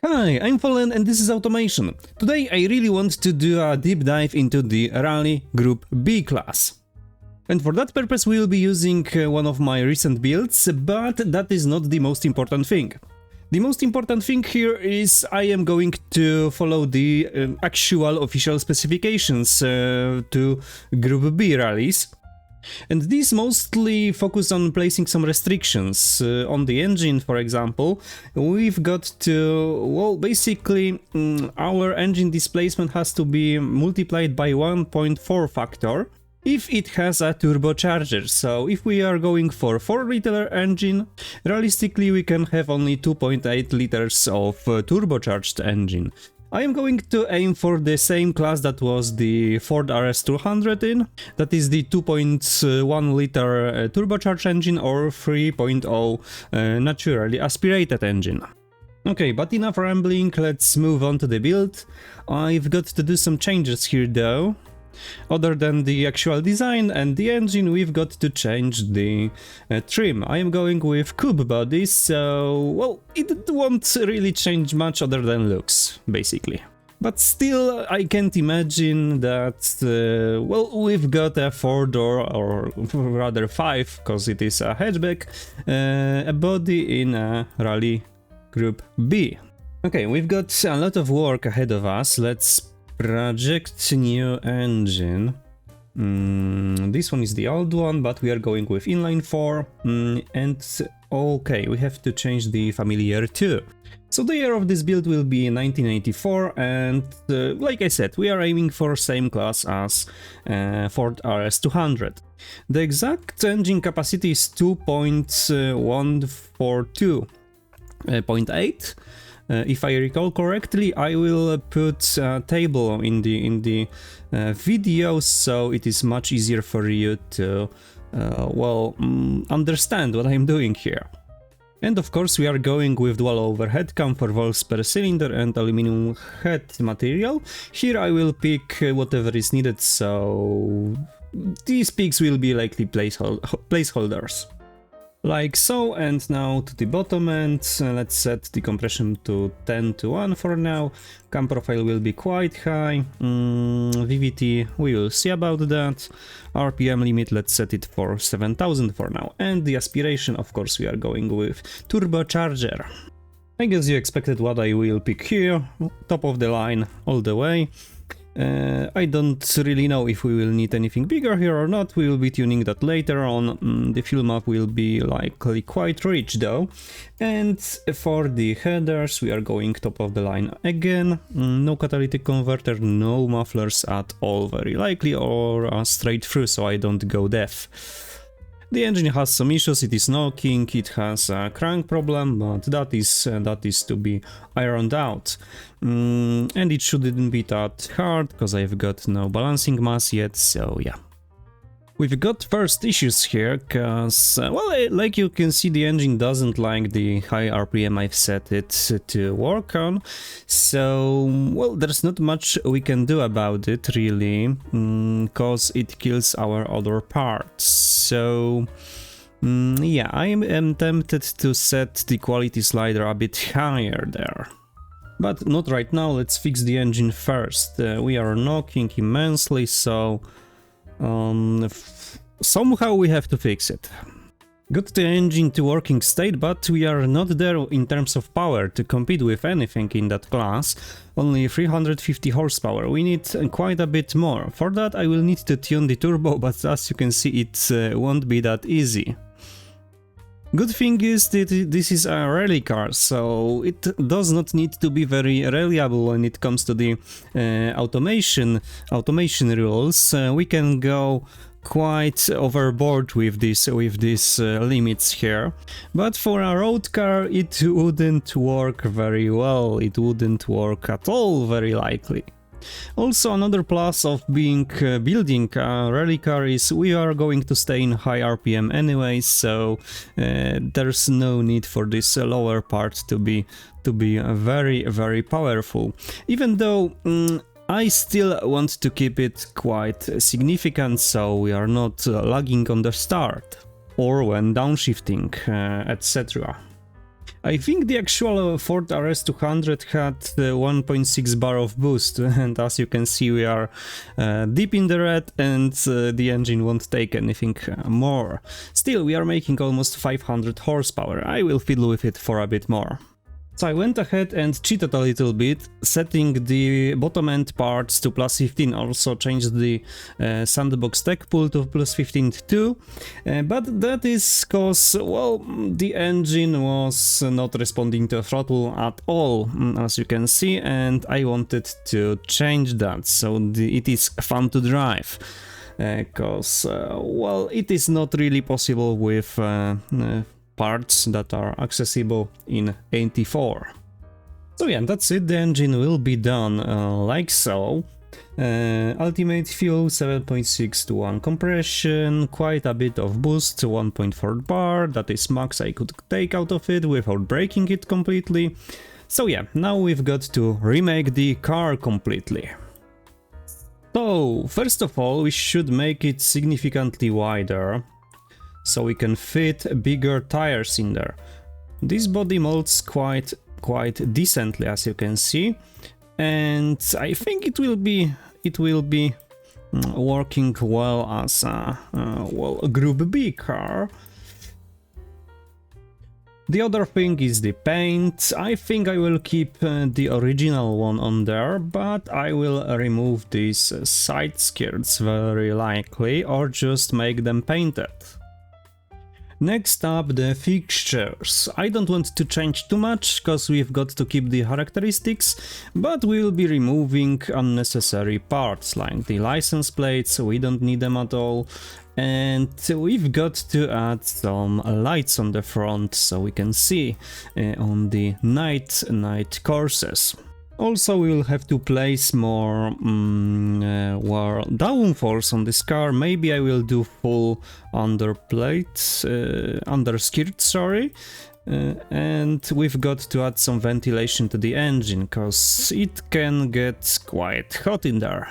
Hi, I'm Fallen and this is Automation. Today I really want to do a deep dive into the Rally Group B class. And for that purpose we will be using one of my recent builds, but that is not the most important thing. The most important thing here is I am going to follow the actual official specifications to Group B rallies. And these mostly focus on placing some restrictions on the engine, for example. We've got to, well, basically our engine displacement has to be multiplied by 1.4 factor if it has a turbocharger. So if we are going for 4-liter engine, realistically we can have only 2.8 liters of turbocharged engine. I am going to aim for the same class that was the Ford RS200 in, that is the 2.1 liter turbocharged engine or 3.0 naturally aspirated engine. Okay, but enough rambling, let's move on to the build. I've got to do some changes here though. Other than the actual design and the engine, we've got to change the trim. I am going with cube body, so, well, it won't really change much other than looks, basically. But still, I can't imagine that, well, we've got a 4-door, or rather 5, because it is a hatchback, a body in a Rally Group B. Okay, we've got a lot of work ahead of us. Let's project new engine. This one is the old one, but we are going with inline 4. And okay, we have to change the family year too. So the year of this build will be 1984, and like I said, we are aiming for same class as Ford RS200. The exact engine capacity is 2.142.8. If I recall correctly, I will put a table in the video, so it is much easier for you to, well, understand what I'm doing here. And of course we are going with dual overhead cam for volts per cylinder and aluminum head material. Here I will pick whatever is needed, so these picks will be likely placeholders. Like so, and now to the bottom end, let's set the compression to 10 to 1 for now. Cam profile will be quite high, VVT, we will see about that. RPM limit, let's set it for 7000 for now. And the aspiration, of course, we are going with turbocharger. I guess you expected what I will pick here, top of the line all the way. I don't really know if we will need anything bigger here or not. We will be tuning that later on. The fuel map will be likely quite rich though. And for the headers we are going top of the line again. No catalytic converter, no mufflers at all very likely, or straight through so I don't go deaf. The engine has some issues, it is knocking, it has a crank problem, but that is to be ironed out. And it shouldn't be that hard, because I've got no balancing mass yet, so yeah. We've got first issues here, because, well, like you can see, the engine doesn't like the high RPM I've set it to work on. So, well, there's not much we can do about it, really, because it kills our other parts. So, yeah, I am tempted to set the quality slider a bit higher there. But not right now, let's fix the engine first. We are knocking immensely, so somehow we have to fix it. Got the engine to working state, but we are not there in terms of power to compete with anything in that class. Only 350 horsepower, we need quite a bit more. For that I will need to tune the turbo, but as you can see it won't be that easy. Good thing is that this is a rally car, so it does not need to be very reliable when it comes to the automation rules. We can go quite overboard with these limits here, but for a road car it wouldn't work very well. It wouldn't work at all, very likely. Also, another plus of building a rally car is we are going to stay in high RPM anyway, so there's no need for this lower part to be very, very powerful. Even though I still want to keep it quite significant, so we are not lagging on the start or when downshifting, etc. I think the actual Ford RS200 had 1.6 bar of boost, and as you can see we are deep in the red, and the engine won't take anything more. Still, we are making almost 500 horsepower. I will fiddle with it for a bit more. So I went ahead and cheated a little bit, setting the bottom end parts to +15, also changed the sandbox tech pool to +15 too, but that is cause, well, the engine was not responding to throttle at all, as you can see, and I wanted to change that, so it is fun to drive. Cause, well, it is not really possible with parts that are accessible in 84. So yeah, that's it, the engine will be done like so. Ultimate fuel 7.6 to 1 compression, quite a bit of boost, 1.4 bar, that is max I could take out of it without breaking it completely. So yeah, now we've got to remake the car completely. So, first of all, we should make it significantly wider, so we can fit bigger tires in there. This body molds quite decently, as you can see, and I think it will be working well as a Group B car. The other thing is the paint. I think I will keep the original one on there, but I will remove these side skirts very likely, or just make them painted. Next up, the fixtures. I don't want to change too much, cause we've got to keep the characteristics, but we'll be removing unnecessary parts, like the license plates, we don't need them at all, and we've got to add some lights on the front, so we can see on the night courses. Also, we will have to place more downforce on this car. Maybe I will do full underskirt, sorry. And we've got to add some ventilation to the engine, cause it can get quite hot in there.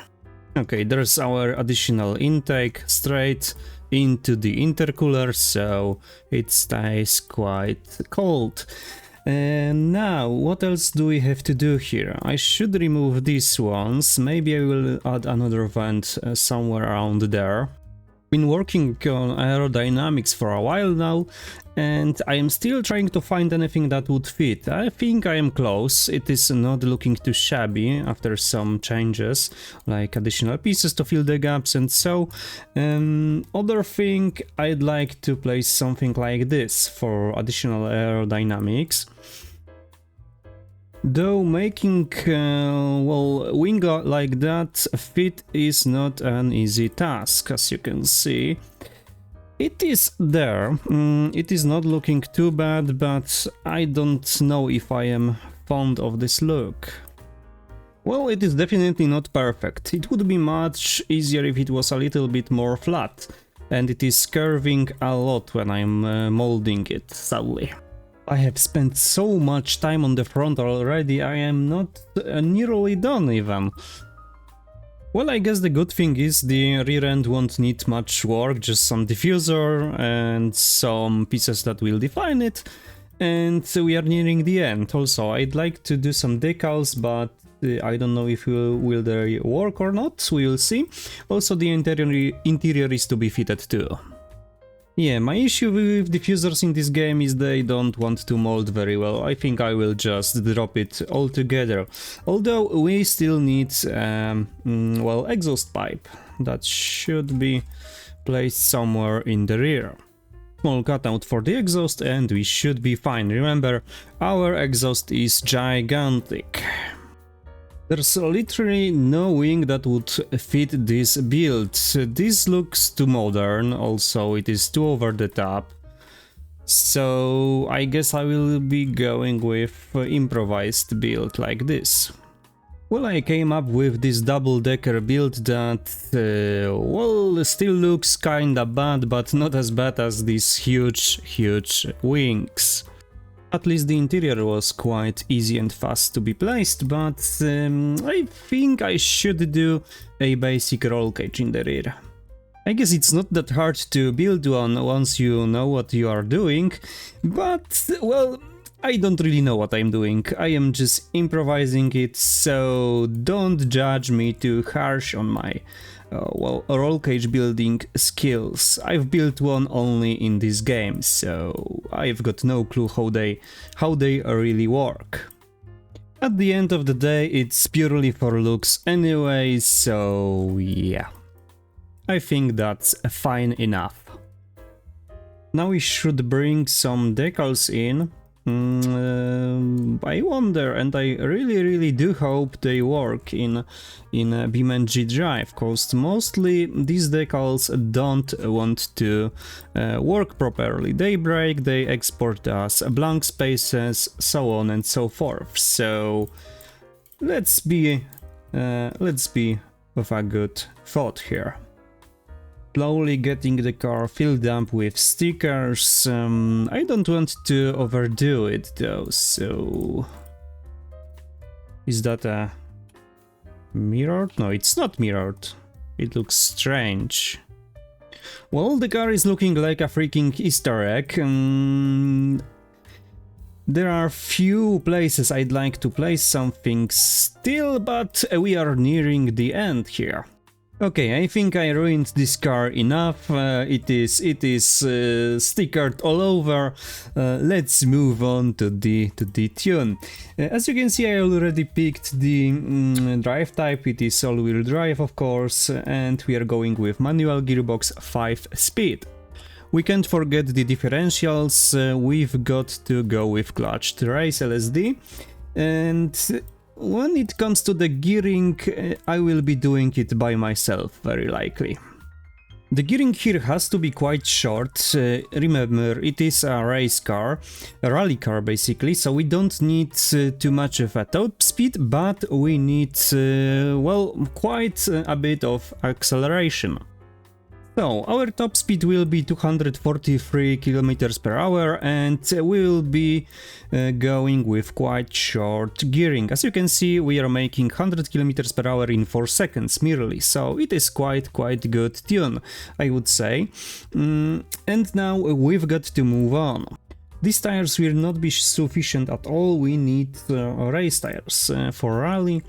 Okay, there's our additional intake straight into the intercooler, so it stays quite cold. And now, what else do we have to do here? I should remove these ones, maybe I will add another vent somewhere around there. Been working on aerodynamics for a while now, and I am still trying to find anything that would fit. I think I am close, it is not looking too shabby after some changes, like additional pieces to fill the gaps and so. Other thing, I'd like to place something like this for additional aerodynamics. Though making wing like that fit is not an easy task, as you can see. It is there, it is not looking too bad, but I don't know if I am fond of this look. Well, it is definitely not perfect. It would be much easier if it was a little bit more flat, and it is curving a lot when I'm molding it, sadly. I have spent so much time on the front already, I am not nearly done even. Well, I guess the good thing is the rear end won't need much work, just some diffuser and some pieces that will define it. And we are nearing the end. Also, I'd like to do some decals, but I don't know if will they work or not, we will see. Also, the interior is to be fitted too. Yeah, my issue with diffusers in this game is they don't want to mold very well. I think I will just drop it altogether. Although we still need, well, exhaust pipe. That should be placed somewhere in the rear. Small cutout for the exhaust and we should be fine. Remember, our exhaust is gigantic. There's literally no wing that would fit this build. This looks too modern, also it is too over the top. So I guess I will be going with improvised build like this. Well, I came up with this double-decker build that, well, still looks kinda bad, but not as bad as these huge wings. At least the interior was quite easy and fast to be placed, but I think I should do a basic roll cage in the rear. I guess it's not that hard to build one once you know what you are doing, but, well, I don't really know what I'm doing. I am just improvising it, so don't judge me too harsh on my well, roll cage building skills. I've built one only in this game, so I've got no clue how they really work. At the end of the day, it's purely for looks anyway, so yeah. I think that's fine enough. Now we should bring some decals in. I wonder, and I really do hope they work in BeamNG Drive, cause mostly these decals don't want to work properly. They break, they export as blank spaces, so on and so forth. So let's be with a good thought here. Slowly getting the car filled up with stickers. I don't want to overdo it though, so... Is that a mirrored? No, it's not mirrored. It looks strange. Well, the car is looking like a freaking Easter egg. There are few places I'd like to place something still, but we are nearing the end here. Okay, I think I ruined this car enough. It is stickered all over. Let's move on to the tune. As you can see, I already picked the drive type. It is all-wheel drive, of course, and we are going with manual gearbox 5-speed. We can't forget the differentials. We've got to go with clutch to race LSD, and when it comes to the gearing, I will be doing it by myself, very likely. The gearing here has to be quite short. Remember, it is a race car, a rally car basically, so we don't need too much of a top speed, but we need, well, quite a bit of acceleration. So, our top speed will be 243 km per hour, and we will be going with quite short gearing. As you can see, we are making 100 km per hour in 4 seconds merely, so it is quite good tune, I would say. And now we've got to move on. These tires will not be sufficient at all. We need race tires for rally,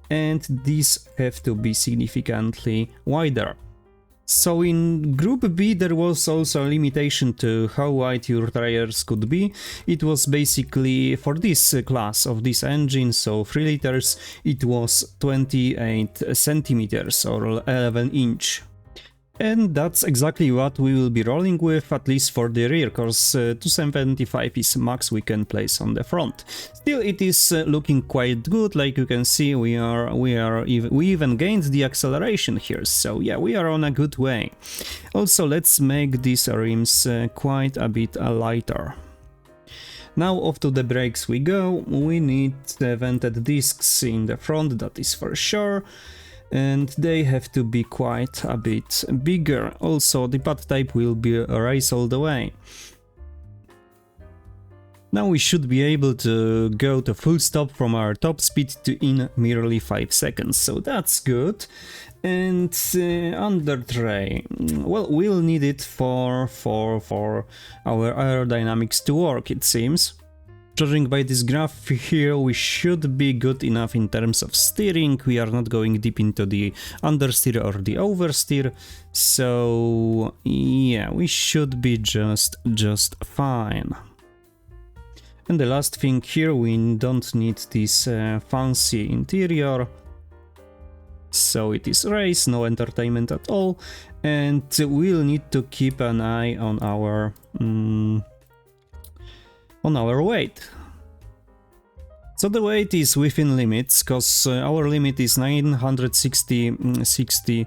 and these have to be significantly wider. So in Group B there was also a limitation to how wide your tires could be. It was basically for this class of this engine, so 3 liters, it was 28 centimeters or 11 inch. And that's exactly what we will be rolling with, at least for the rear, cause 275 is max we can place on the front. Still, it is looking quite good. Like you can see, we even gained the acceleration here, so yeah, we are on a good way. Also, let's make these rims quite a bit lighter. Now off to the brakes we go. We need vented discs in the front, that is for sure. And they have to be quite a bit bigger. Also, the pad type will be a race all the way. Now we should be able to go to full stop from our top speed to in merely 5 seconds, so that's good. And under tray, well, we'll need it for our aerodynamics to work, it seems. Judging by this graph here, we should be good enough in terms of steering. We are not going deep into the understeer or the oversteer, so yeah, we should be just fine. And the last thing here, we don't need this fancy interior, so it is race, no entertainment at all, and we'll need to keep an eye on our weight. So the weight is within limits, because our limit is 960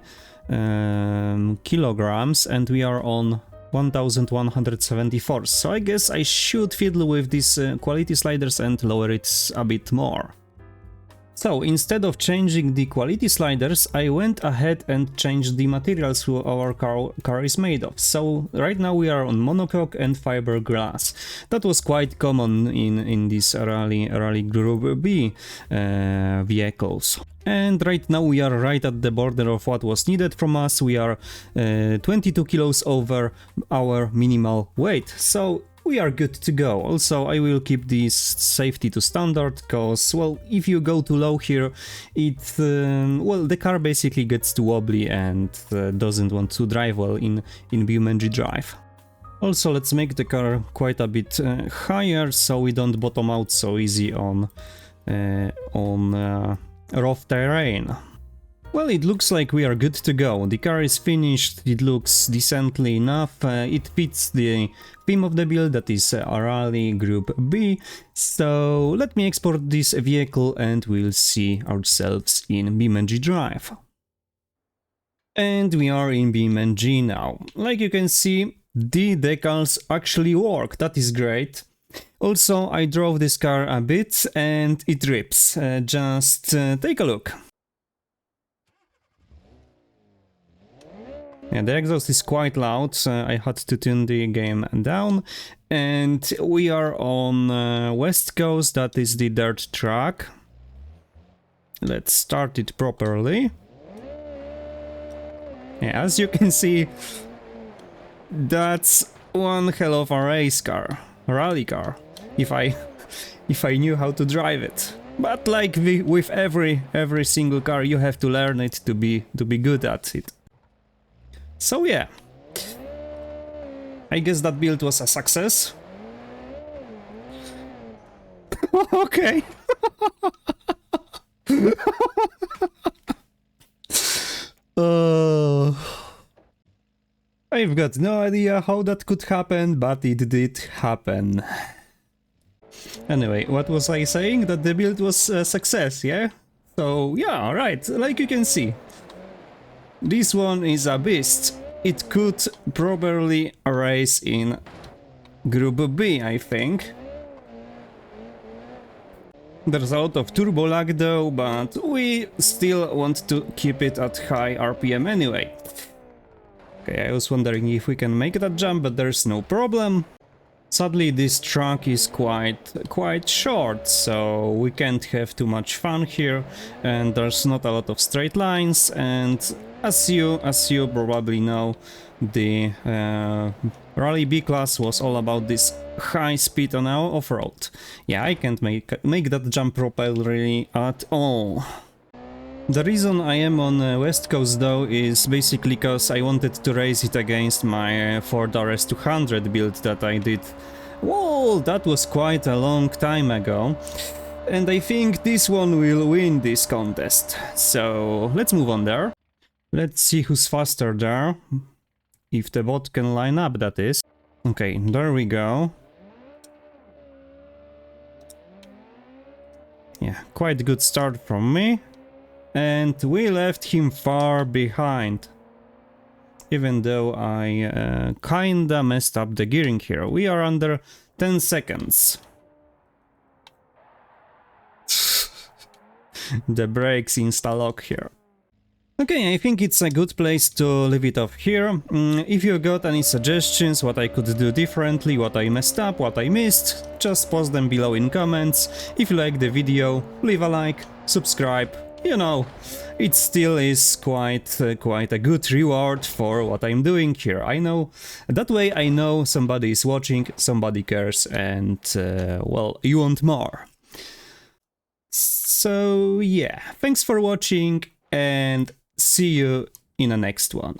kilograms, and we are on 1174. So I guess I should fiddle with these quality sliders and lower it a bit more. So instead of changing the quality sliders, I went ahead and changed the materials our car is made of. So right now we are on monocoque and fiberglass. That was quite common in these rally Group B vehicles. And right now we are right at the border of what was needed from us. We are 22 kilos over our minimal weight. So we are good to go. Also, I will keep this safety to standard, cause, well, if you go too low here, well, the car basically gets too wobbly and doesn't want to drive well in BeamNG Drive. Also, let's make the car quite a bit higher, so we don't bottom out so easy on rough terrain. Well, it looks like we are good to go. The car is finished, it looks decently enough, it fits the theme of the build, that is Rally Group B. So let me export this vehicle and we'll see ourselves in BeamNG Drive. And we are in BeamNG now. Like you can see, the decals actually work, that is great. Also, I drove this car a bit and it rips. Just take a look. Yeah, the exhaust is quite loud, I had to tune the game down. And we are on West Coast, that is the dirt track. Let's start it properly. Yeah, as you can see, that's one hell of a race car, rally car, if I knew how to drive it. But like with every single car, you have to learn it to be good at it. So yeah, I guess that build was a success. Okay. I've got no idea how that could happen, but it did happen. Anyway, what was I saying? That the build was a success, yeah? So yeah, right, like you can see. This one is a beast. It could probably race in Group B, I think. There's a lot of turbo lag though, but we still want to keep it at high RPM anyway. Okay, I was wondering if we can make that jump, but there's no problem. Sadly, this track is quite short, so we can't have too much fun here, and there's not a lot of straight lines, and as you probably know, the Rally B class was all about this high speed on our off-road. Yeah, I can't make that jump properly at all. The reason I am on West Coast though is basically because I wanted to race it against my Ford RS200 build that I did. Whoa, that was quite a long time ago. And I think this one will win this contest. So let's move on there. Let's see who's faster there. If the bot can line up, that is. Okay, there we go. Yeah, quite a good start from me. And we left him far behind. Even though I kinda messed up the gearing here. We are under 10 seconds. The brakes insta-lock here. Okay, I think it's a good place to leave it off here. If you got any suggestions, what I could do differently, what I messed up, what I missed, just post them below in comments. If you like the video, leave a like, subscribe. You know, it still is quite a good reward for what I'm doing here. I know, that way I know somebody is watching, somebody cares, and well, you want more. So yeah, thanks for watching, and see you in the next one.